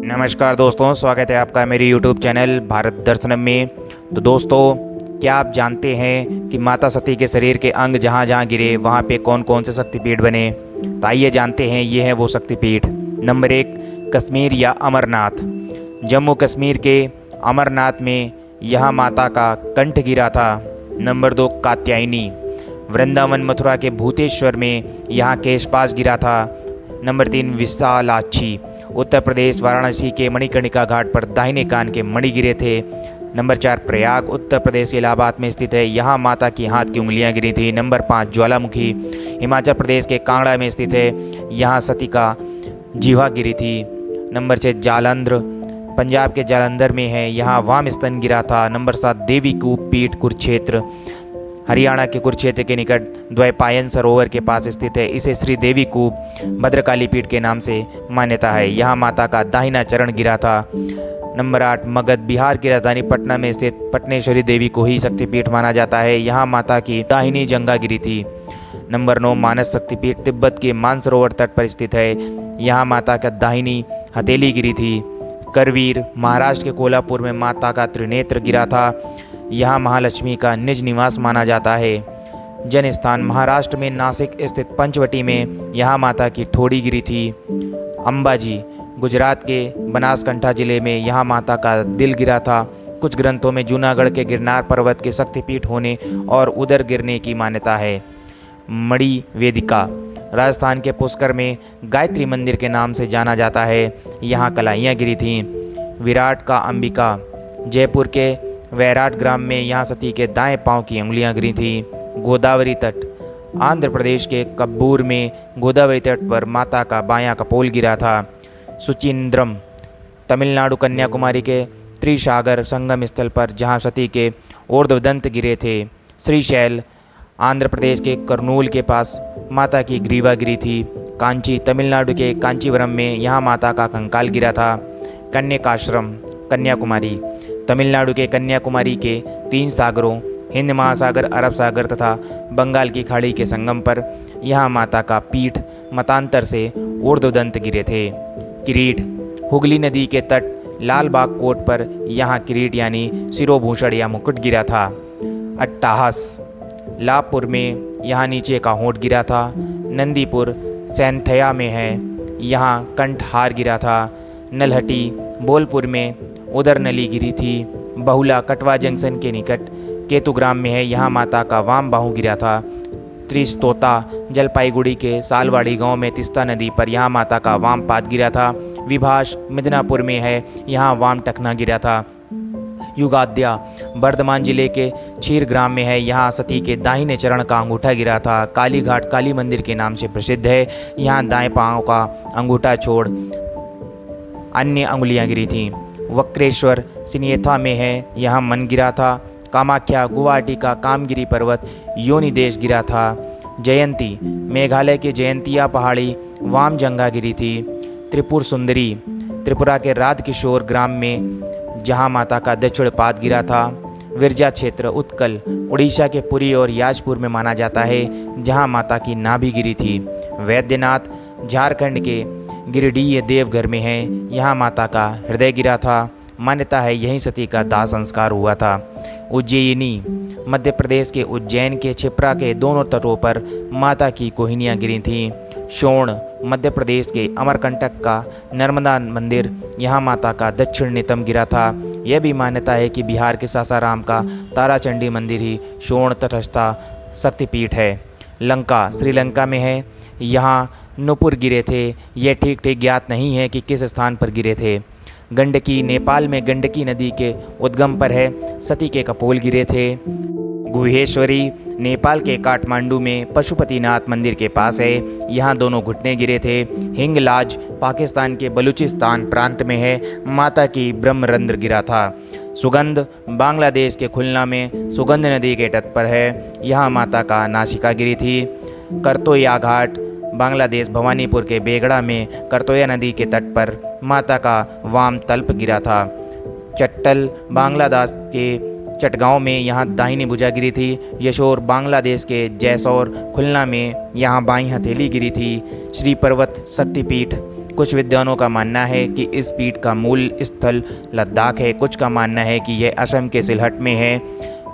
नमस्कार दोस्तों, स्वागत है आपका मेरे YouTube चैनल भारत दर्शनम में। तो दोस्तों, क्या आप जानते हैं कि माता सती के शरीर के अंग जहाँ जहाँ गिरे वहाँ पे कौन कौन से शक्तिपीठ बने? तो आइए जानते हैं, ये है वो शक्तिपीठ। नंबर 1, कश्मीर या अमरनाथ। जम्मू कश्मीर के अमरनाथ में यहाँ माता का कंठ गिरा था। नंबर 2, कात्यायनी। वृंदावन मथुरा के भूतेश्वर में यहाँ केशपाश गिरा था। नंबर 3, विशालाक्षी। उत्तर प्रदेश वाराणसी के मणिकर्णिका घाट पर दाहिने कान के मणि गिरे थे। नंबर 4, प्रयाग उत्तर प्रदेश के इलाहाबाद में स्थित है, यहाँ माता की हाथ की उंगलियां गिरी थी। नंबर 5, ज्वालामुखी। हिमाचल प्रदेश के कांगड़ा में स्थित है, यहाँ सती का जीवा गिरी थी। नंबर 6, जालंधर। पंजाब के जालंधर में है, यहाँ वाम स्तन गिरा था। नंबर 7, देवी कूप पीठ कुरुक्षेत्र। हरियाणा के कुरुक्षेत्र के निकट द्वैपायन सरोवर के पास स्थित है। इसे श्री देवी कूप भद्रकाली पीठ के नाम से मान्यता है। यहाँ माता का दाहिना चरण गिरा था। नंबर 8, मगध। बिहार की राजधानी पटना में स्थित पटनेश्वरी देवी को ही शक्तिपीठ माना जाता है। यहाँ माता की दाहिनी जंघा गिरी थी। नंबर 9, मानस शक्तिपीठ। तिब्बत के मानसरोवर तट पर स्थित है। यहाँ माता का दाहिनी हथेली गिरी थी। करवीर। महाराष्ट्र के कोल्हापुर में माता का त्रिनेत्र गिरा था। यहाँ महालक्ष्मी का निज निवास माना जाता है। जन स्थान। महाराष्ट्र में नासिक स्थित पंचवटी में यहाँ माता की ठोड़ी गिरी थी। अंबाजी। गुजरात के बनासकांठा जिले में यहाँ माता का दिल गिरा था। कुछ ग्रंथों में जूनागढ़ के गिरनार पर्वत के शक्तिपीठ होने और उधर गिरने की मान्यता है। मणि वेदिका। राजस्थान के पुष्कर में गायत्री मंदिर के नाम से जाना जाता है, यहाँ कलाइयाँ गिरी थीं। विराट का अंबिका। जयपुर के वैराट ग्राम में यहाँ सती के दाएं पांव की उंगलियां गिरी थीं। गोदावरी तट। आंध्र प्रदेश के कब्बूर में गोदावरी तट पर माता का बायां कपोल गिरा था। सुचिंद्रम। तमिलनाडु कन्याकुमारी के त्रिसागर संगम स्थल पर जहाँ सती के ऊर्ध्वदंत गिरे थे। श्रीशैल। आंध्र प्रदेश के कर्नूल के पास माता की ग्रीवा गिरी थी। कांची। तमिलनाडु के कांचीवरम में यहाँ माता का कंकाल गिरा था। कन्याकाश्रम। कन्याकुमारी। तमिलनाडु के कन्याकुमारी के 3 सागरों हिंद महासागर, अरब सागर तथा बंगाल की खाड़ी के संगम पर यहाँ माता का पीठ मतांतर से ऊर्ध्वदंत गिरे थे। किरीट। हुगली नदी के तट लालबाग कोट पर यहाँ किरीट यानी शिरोभूषण या मुकुट गिरा था। अट्टाहस। लाभपुर में यहाँ नीचे का होंठ गिरा था। नंदीपुर सैंथया में है, यहाँ कंठहार गिरा था। नलहटी। बोलपुर में उदर नली गिरी थी। बहुला कटवा जंक्शन के निकट केतुग्राम में है, यहाँ माता का वाम बाहु गिरा था। त्रिस्तोता। जलपाईगुड़ी के सालवाड़ी गांव में तिस्ता नदी पर यहाँ माता का वाम पाद गिरा था। विभास। मिदनापुर में है, यहाँ वाम टखना गिरा था। युगाद्या। बर्धमान जिले के क्षीर ग्राम में है, यहाँ सती के दाहिने चरण का अंगूठा गिरा था। कालीघाट काली मंदिर के नाम से प्रसिद्ध है, यहाँ दाएं पांव का अंगूठा छोड़ अन्य अंगुलियां गिरी थीं। वक्रेश्वर सिनियथा में है, यहाँ मन गिरा था। कामाख्या। गुवाहाटी का कामगिरी पर्वत योनि देश गिरा था। जयंती। मेघालय के जयंतिया पहाड़ी वाम जंगा गिरी थी। त्रिपुर सुंदरी। त्रिपुरा के राधकिशोर ग्राम में जहाँ माता का दक्षिण पाद गिरा था। विरजा क्षेत्र। उत्कल। उड़ीसा के पुरी और याजपुर में माना जाता है, जहाँ माता की नाभि गिरी थी। वैद्यनाथ। झारखंड के गिरिडीह देवघर में है, यहाँ माता का हृदय गिरा था। मान्यता है यहीं सती का दाह संस्कार हुआ था। उज्जैनी। मध्य प्रदेश के उज्जैन के क्षिप्रा के दोनों तटों पर माता की कोहिनियाँ गिरी थीं। शोण। मध्य प्रदेश के अमरकंटक का नर्मदा मंदिर, यहाँ माता का दक्षिणतम गिरा था। यह भी मान्यता है कि बिहार के सासाराम का ताराचंडी मंदिर ही शोण तटस्था शक्तिपीठ है। लंका। श्रीलंका में है, यहाँ नुपुर गिरे थे। यह ठीक ज्ञात नहीं है कि किस स्थान पर गिरे थे। गंडकी। नेपाल में गंडकी नदी के उद्गम पर है, सती के कपोल गिरे थे। गुहेश्वरी। नेपाल के काठमांडू में पशुपतिनाथ मंदिर के पास है, यहाँ दोनों घुटने गिरे थे। हिंगलाज। पाकिस्तान के बलूचिस्तान प्रांत में है, माता की ब्रह्मरंध्र गिरा था। सुगंध। बांग्लादेश के खुलना में सुगंध नदी के तट पर है, यहाँ माता का नासिका गिरी थी। करतोया घाट। बांग्लादेश भवानीपुर के बेगड़ा में करतोया नदी के तट पर माता का वाम तल्प गिरा था। चट्टल। बांग्लादेश के चटगांव में यहाँ दाहिनी भुजा गिरी थी। यशोर। बांग्लादेश के जैसौर खुलना में यहाँ बाईं हथेली गिरी थी। श्री पर्वत शक्तिपीठ कुछ विद्वानों का मानना है कि इस पीठ का मूल स्थल लद्दाख है। कुछ का मानना है कि यह असम के सिलहट में है।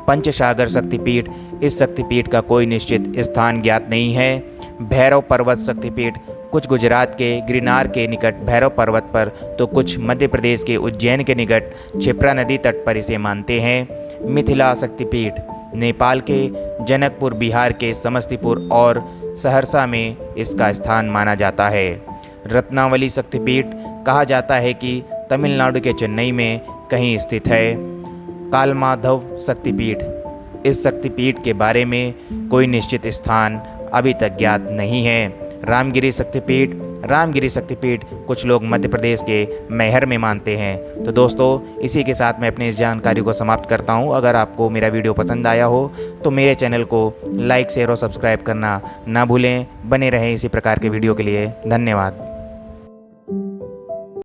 पंचसागर शक्तिपीठ, इस शक्तिपीठ का कोई निश्चित स्थान ज्ञात नहीं है। भैरव पर्वत शक्तिपीठ, कुछ गुजरात के गिरनार के निकट भैरव पर्वत पर तो कुछ मध्य प्रदेश के उज्जैन के निकट क्षिप्रा नदी तट पर इसे मानते हैं। मिथिला शक्तिपीठ, नेपाल के जनकपुर, बिहार के समस्तीपुर और सहरसा में इसका स्थान माना जाता है। रत्नावली शक्तिपीठ, कहा जाता है कि तमिलनाडु के चेन्नई में कहीं स्थित है। कालमाधव शक्तिपीठ, इस शक्तिपीठ के बारे में कोई निश्चित स्थान अभी तक ज्ञात नहीं है। रामगिरी शक्तिपीठ, रामगिरी शक्तिपीठ कुछ लोग मध्य प्रदेश के मैहर में मानते हैं। तो दोस्तों, इसी के साथ मैं अपनी इस जानकारी को समाप्त करता हूं। अगर आपको मेरा वीडियो पसंद आया हो तो मेरे चैनल को लाइक, शेयर और सब्सक्राइब करना ना भूलें। बने रहें इसी प्रकार के वीडियो के लिए। धन्यवाद।